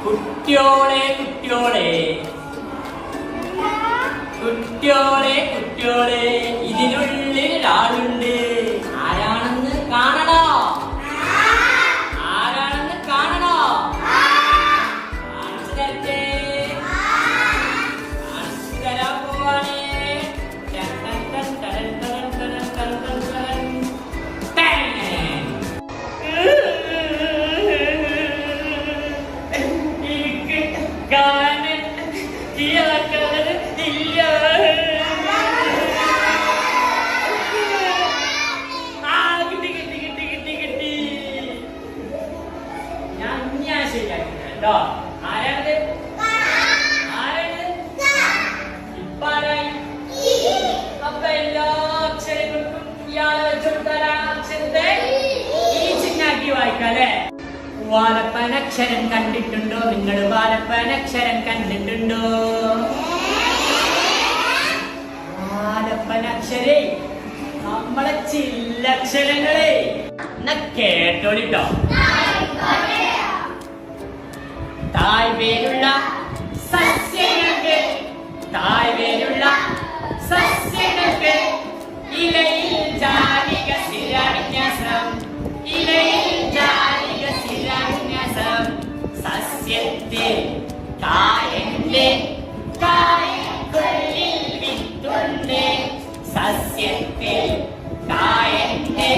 കുട്ടിയോളെ കുട്ടിയോളെ കുട്ടിയോളെ കുട്ടിയോളെ ഇതിനുള്ളിൽ ഒരാളുണ്ട്. ആരാണെന്ന് കാണണോ? ആരാണെന്ന് കാണണോ? കാണിച്ചു തരട്ടെ. കാണിച്ചു തരാൻ പോവാണേ. അപ്പൊ എല്ലാ അക്ഷരങ്ങൾക്കും ഇയാളെ വെച്ചെടുത്താലേ ഈ ചിഹ്നാക്കി വായിക്കാല്ലേ. വാലപ്പനക്ഷരം കണ്ടിട്ടുണ്ടോ? നിങ്ങൾ വാലപ്പനക്ഷരം കണ്ടിട്ടുണ്ടോ? വാലപ്പനക്ഷരേ നമ്മളെ ചില്ലക്ഷരങ്ങളെ എന്നാ കേട്ടോളിട്ടോ. താഴ്വേലുള്ള സസ്യങ്ങൾക്ക് താഴ്വേലുള്ള സസ്യങ്ങൾക്ക് ഇലയിൽ ജാലിക സ്ഥിരവിന്യാസം. ഇലയിൽ ജാലിക സ്ഥിരവിന്യാസം. സസ്യത്തിൽ കായന്റെ കായക്കൊള്ളിൽ വിത്തുണ്ട്. സസ്യത്തിൽ കായന്റെ